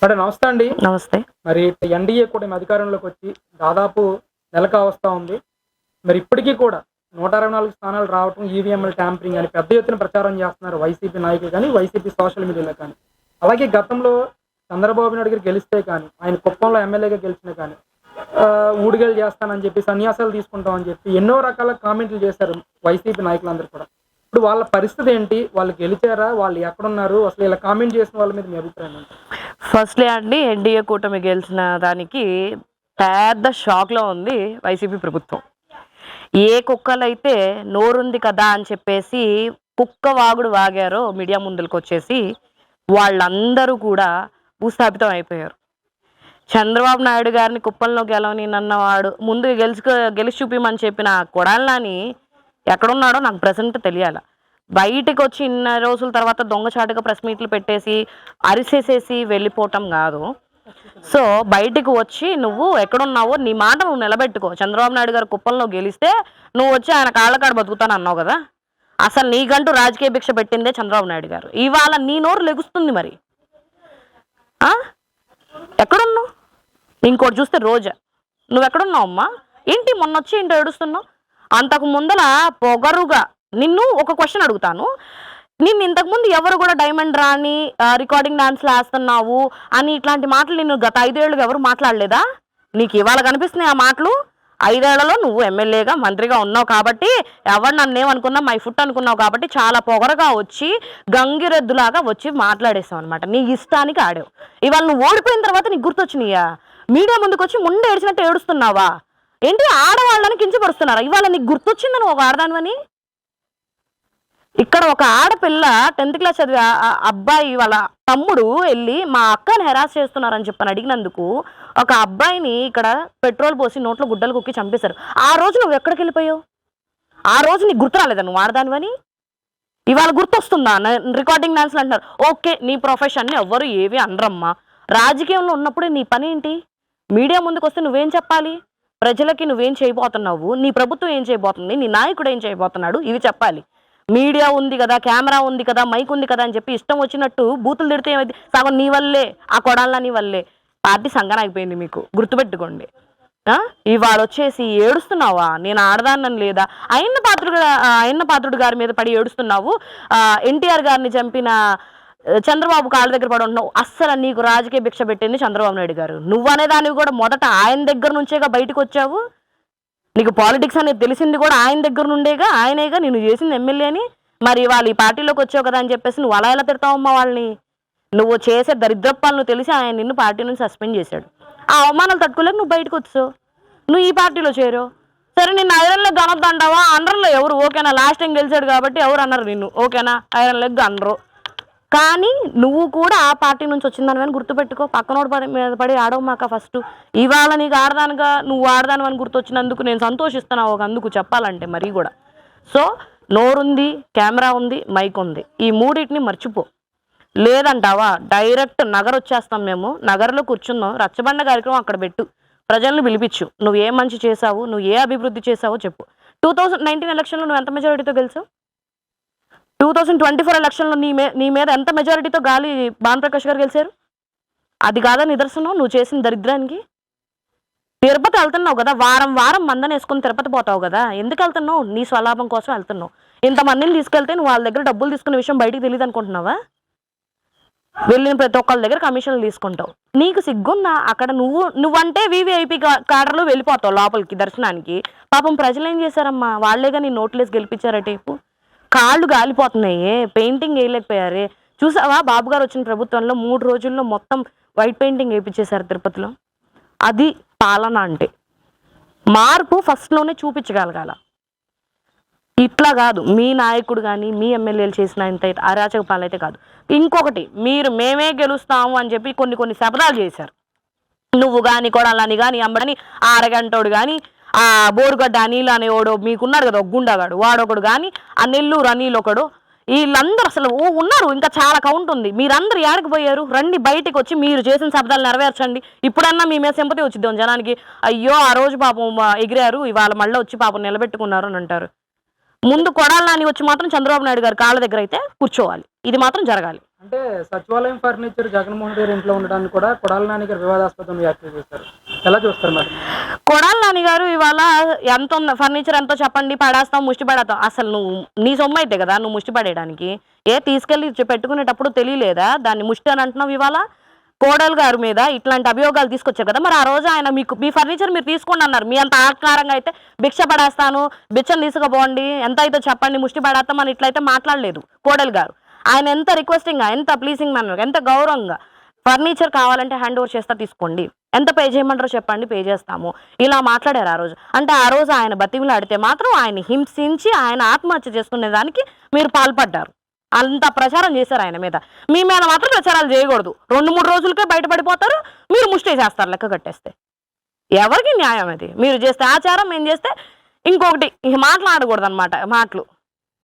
Madam నమస్తే అండి. నమస్తే. మరి ఎన్డీఏ కూటమి అధికారంలోకి వచ్చి దాదాపు నెల కావస్తా ఉంది. మరి ఇప్పటికీ కూడా 124 స్థానాలు రావటం, ఈవీఎంల ట్యాంపరింగ్ అని పెద్ద ఎత్తున ప్రచారం చేస్తున్నారు వైసీపీ నాయకులు కానీ, వైసీపీ సోషల్ మీడియాలో కానీ. అలాగే గతంలో చంద్రబాబు నాయుడు గారు గెలిస్తే కానీ, ఆయన కుప్పంలో ఎమ్మెల్యేగా గెలిచినా కానీ ఊడిగలు చేస్తానని చెప్పి, సన్యాసాలు తీసుకుంటామని చెప్పి ఎన్నో రకాల కామెంట్లు చేశారు వైసీపీ నాయకులందరూ కూడా. ఇప్పుడు వాళ్ళ పరిస్థితి ఏంటి? వాళ్ళు గెలిచారా? వాళ్ళు ఎక్కడున్నారు? అసలు ఇలా కామెంట్ చేసిన వాళ్ళ మీద మీ అభిప్రాయం ఏంటి? ఫస్ట్లీ అండి, ఎన్డీఏ కూటమి గెలిచిన దానికి పెద్ద షాక్లో ఉంది వైసీపీ ప్రభుత్వం. ఏ కుక్కలైతే నోరుంది కదా అని చెప్పేసి కుక్క వాగుడు వాగారో మీడియా ముందుకు వచ్చేసి వాళ్ళందరూ కూడా భూస్థాపితం అయిపోయారు. చంద్రబాబు నాయుడు గారిని కుప్పంలో గెలవని నన్నవాడు ముందు గెలిచి చూపిమని చెప్పిన కొడాలని ఎక్కడున్నాడో నాకు ప్రెసెంట్ తెలియాల. బయటకు వచ్చి ఇన్ని రోజుల తర్వాత దొంగచాటుగా ప్రెస్ మీట్లు పెట్టేసి అరిసేసేసి వెళ్ళిపోవటం కాదు. సో బయటకు వచ్చి నువ్వు ఎక్కడున్నావో నీ మాట నువ్వు నిలబెట్టుకో. చంద్రబాబు నాయుడు గారు కుప్పంలో గెలిస్తే నువ్వు వచ్చి ఆయన కాళ్ళకాడ బతుకుతాను అన్నావు కదా. అసలు నీకంటూ రాజకీయ భిక్ష పెట్టిందే చంద్రబాబు నాయుడు గారు. ఇవాళ నీ నోరు లెగుస్తుంది. మరి ఎక్కడున్నావు? ఇంకోటి చూస్తే రోజా, నువ్వు ఎక్కడున్నావు అమ్మా? ఏంటి మొన్న వచ్చి ఏంటో ఏడుస్తున్నావు? అంతకు ముందల పొగరుగా నిన్ను ఒక క్వశ్చన్ అడుగుతాను. నిన్ను ఇంతకుముందు ఎవరు కూడా డైమండ్ రాని రికార్డింగ్ డాన్స్లు వేస్తున్నావు అని ఇట్లాంటి మాటలు నిన్ను గత 5 ఏళ్ళుగా ఎవరు మాట్లాడలేదా? నీకు ఇవాళ కనిపిస్తున్నాయి ఆ మాటలు? 5 ఏళ్లలో నువ్వు ఎమ్మెల్యేగా మంత్రిగా ఉన్నావు కాబట్టి, ఎవరు నన్నేమనుకున్నా మై ఫుట్ అనుకున్నావు కాబట్టి చాలా పొగరగా వచ్చి గంగిరెద్దులాగా వచ్చి మాట్లాడేసావు అనమాట. నీ ఇష్టానికి ఆడావు. ఇవాళ నువ్వు ఓడిపోయిన తర్వాత నీకు గుర్తొచ్చినాయా? మీడియా ముందుకు వచ్చి ముందు ఏడ్చినట్టు ఏడుస్తున్నావా? ఏంటి ఆడవాళ్ళని కించపరుస్తున్నారా? ఇవాళ నీకు గుర్తొచ్చిందని ఒక ఆడదానివని. ఇక్కడ ఒక ఆడపిల్ల 10th క్లాస్ చదివే అబ్బాయి వాళ్ళ తమ్ముడు వెళ్ళి మా అక్కని హెరాస్ చేస్తున్నారని చెప్పని అడిగినందుకు ఒక అబ్బాయిని ఇక్కడ పెట్రోల్ పోసి నోట్లో గుడ్డలు కుక్కి చంపేశారు. ఆ రోజు నువ్వు ఎక్కడికి వెళ్ళిపోయావు? ఆ రోజు నీకు గుర్తు రాలేదా నువ్వు ఆడదానివని? ఇవాళ గుర్తొస్తుందా? రికార్డింగ్ డాన్స్లు అంటున్నారు. ఓకే, నీ ప్రొఫెషన్ని ఎవ్వరు ఏవి అనరమ్మా. రాజకీయంలో ఉన్నప్పుడు నీ పని ఏంటి? మీడియా ముందుకు వస్తే నువ్వేం చెప్పాలి? ప్రజలకి నువ్వేం చేయబోతున్నావు, నీ ప్రభుత్వం ఏం చేయబోతుంది, నీ నాయకుడు ఏం చేయబోతున్నాడు, ఇవి చెప్పాలి. మీడియా ఉంది కదా, కెమెరా ఉంది కదా, మైక్ ఉంది కదా అని చెప్పి ఇష్టం వచ్చినట్టు బూతులు తిడితే ఏమైంది? సగం నీ వల్లే, ఆ కొడాల నీ వల్లే పార్టీ సంగన అయిపోయింది. మీకు గుర్తుపెట్టుకోండి. ఇవాళ వచ్చేసి ఏడుస్తున్నావా? నేను ఆడదాన్నని లేదా? అయ్యన్న పాత్రుడు గారి మీద పడి ఏడుస్తున్నావు. ఎన్టీఆర్ గారిని చంపిన చంద్రబాబు కాళ్ళ దగ్గర పడి ఉంటున్నావు. అస్సలు నీకు రాజకీయ భిక్ష పెట్టింది చంద్రబాబు నాయుడు గారు. నువ్వనే దానివి కూడా మొదట ఆయన దగ్గర నుంచేగా బయటకు వచ్చావు. నీకు పాలిటిక్స్ అనేది తెలిసింది కూడా ఆయన దగ్గర నుండేగా, ఆయనేగా నేను చేసింది ఎమ్మెల్యేని. మరి వాళ్ళు ఈ పార్టీలోకి వచ్చావు కదా అని చెప్పేసి నువ్వు అలా ఎలా తిడతావమ్మా వాళ్ళని? నువ్వు చేసే దరిద్రప్పాలను తెలిసి ఆయన నిన్ను పార్టీ నుంచి సస్పెండ్ చేశాడు. ఆ అవమానాలు తట్టుకోలేక నువ్వు బయటకు వచ్చావు. నువ్వు ఈ పార్టీలో చేరావు. సరే, నిన్ను ఐరన్ లెగ్ అనొద్దంటావా? అనర్లో ఎవరు? ఓకేనా, లాస్ట్ టైం గెలిచాడు కాబట్టి ఎవరు అన్నారు నిన్ను? ఓకేనా, ఐరన్ లెగ్ అనరు. కానీ నువ్వు కూడా ఆ పార్టీ నుంచి వచ్చిందని గుర్తుపెట్టుకో. పక్కనోడు మీద పడి ఆడవమాక ఫస్ట్. ఇవాళ నీకు ఆడదానుగా, నువ్వు ఆడదాను గుర్తొచ్చినందుకు నేను సంతోషిస్తున్నావు ఒక అందుకు చెప్పాలంటే మరీ కూడా. సో నోరుంది, కెమెరా ఉంది, మైక్ ఉంది, ఈ మూడింటిని మర్చిపో. లేదంటావా డైరెక్ట్ నగర్ వచ్చేస్తాం మేము, నగర్లో కూర్చుందాం, రచ్చబండ కార్యక్రమం అక్కడ పెట్టు, ప్రజలను పిలిపించు. నువ్వు ఏ మంచి చేసావు, నువ్వు ఏ అభివృద్ధి చేసావో చెప్పు. 2019 ఎలక్షన్లో నువ్వు ఎంత మెజారిటీతో గెలిచావు? 2024 ఎలక్షన్లో నీ మీద ఎంత మెజారిటీతో గాలి భానుప్రకాష్ గారు గెలిచారు? అది కాదా నిదర్శనం నువ్వు చేసిన దరిద్రానికి? తిరుపతి వెళ్తున్నావు కదా, వారం వారం మందని వేసుకుని తిరుపతి పోతావు కదా. ఎందుకు వెళ్తున్నావు? నీ స్వలాభం కోసం వెళ్తున్నావు. ఇంతమందిని తీసుకెళ్తే నువ్వు వాళ్ళ దగ్గర డబ్బులు తీసుకునే విషయం బయటికి తెలియదు అనుకుంటున్నావా? వెళ్ళిన ప్రతి ఒక్కళ్ళ దగ్గర కమిషన్లు తీసుకుంటావు. నీకు సిగ్గుందా? అక్కడ నువ్వంటే వీవీఐపీ కాడర్లో వెళ్ళిపోతావు లోపలికి దర్శనానికి. పాపం ప్రజలు ఏం చేశారమ్మా? వాళ్ళేగా నీ నోట్లేసి గెలిపించారటేపు. కాళ్ళు గాలిపోతున్నాయి, పెయింటింగ్ వేయలేకపోయారే. చూసావా బాబు గారు వచ్చిన ప్రభుత్వంలో 3 రోజుల్లో మొత్తం వైట్ పెయింటింగ్ వేయించేశారు తిరుపతిలో. అది పాలన అంటే. మార్పు ఫస్ట్లోనే చూపించగలగాల. ఇట్లా కాదు, మీ నాయకుడు కానీ మీ ఎమ్మెల్యేలు చేసిన ఇంత అరాచక పాలైతే కాదు. ఇంకొకటి, మేమే గెలుస్తాము అని చెప్పి కొన్ని శపథాలు చేశారు. నువ్వు కానీ కొడాలని కానీ అమ్మడని అరగంటోడు కానీ ఆ బోరుగడ్డ అనిల్ అనేవాడు మీకున్నాడు కదా, గుండాగాడు వాడొకడు కానీ, ఆ నెల్లూరు అనిల్ ఒకడు, వీళ్ళందరూ అసలు ఉన్నారు. ఇంకా చాలా కౌంట్ ఉంది. మీరందరూ ఏడకి పోయారు? రండి బయటకు వచ్చి మీరు చేసిన శబ్దాలు నెరవేర్చండి. ఇప్పుడన్నా మీ మీద సింపతి వచ్చిద్దాం జనానికి. అయ్యో ఆ రోజు పాపం ఎగిరారు, ఇవాళ మళ్ళీ వచ్చి పాపం నిలబెట్టుకున్నారు అని అంటారు. ముందు కొడాలని వచ్చి మాత్రం చంద్రబాబు నాయుడు గారు కాళ్ళ దగ్గర అయితే కూర్చోవాలి. ఇది మాత్రం జరగాలి. అంటే సచివాలయం ఫర్నిచర్ జగన్మోహన్ రెడ్డి ఇంట్లో ఉండడానికి కూడా కొడాలి నాని గారు వివాదాస్పదం వ్యాఖ్యలు చేశారు. ఎలా చూస్తారు మరి? కొడాలి నాని గారు ఇవాళ ఎంత ఉంది ఫర్నిచర్ ఎంతో చెప్పండి, పడేస్తాం, ముష్టి పడేస్తాం. అసలు నువ్వు నీ సొమ్ము అయితే కదా నువ్వు ముష్టి పడేయడానికి, తీసుకెళ్ళి పెట్టుకునేటప్పుడు తెలియలేదా దాన్ని ముష్టి అని అంటున్నావు? ఇవాళ కోడలు గారి మీద ఇట్లాంటి అభియోగాలు తీసుకొచ్చారు కదా, మరి ఆ రోజు ఆయన మీకు మీ ఫర్నిచర్ మీరు తీసుకోండి అన్నారు. మీ అంత ఆకారంగా అయితే భిక్ష పడేస్తాను, బిచ్చను తీసుకుపోండి, ఎంత అయితే చెప్పండి, ముష్టి పడేస్తాం అని ఇట్లయితే మాట్లాడలేదు కోడలు గారు. ఆయన ఎంత రిక్వెస్టింగ్గా, ఎంత ప్లీజింగ్ మేనర్, ఎంత గౌరవంగా ఫర్నిచర్ కావాలంటే హ్యాండ్ ఓవర్ చేస్తా తీసుకోండి, ఎంత పే చేయమంటారో చెప్పండి పే చేస్తాము, ఇలా మాట్లాడారు ఆ రోజు. అంటే ఆ రోజు ఆయన బతిమిలాడితే మాత్రం ఆయన హింసించి ఆయన ఆత్మహత్య చేసుకునే దానికి మీరు పాల్పడ్డారు. అంత ప్రచారం చేశారు ఆయన మీద. మీ మీద మాత్రం ప్రచారాలు చేయకూడదు. 2-3 రోజులకే బయటపడిపోతారు, మీరు ముష్టి చేస్తారు లెక్క కట్టేస్తే. ఎవరికి న్యాయం అది? మీరు చేస్తే ఆచారం, మేము చేస్తే ఇంకొకటి. మాట్లాడకూడదు అనమాట మాటలు.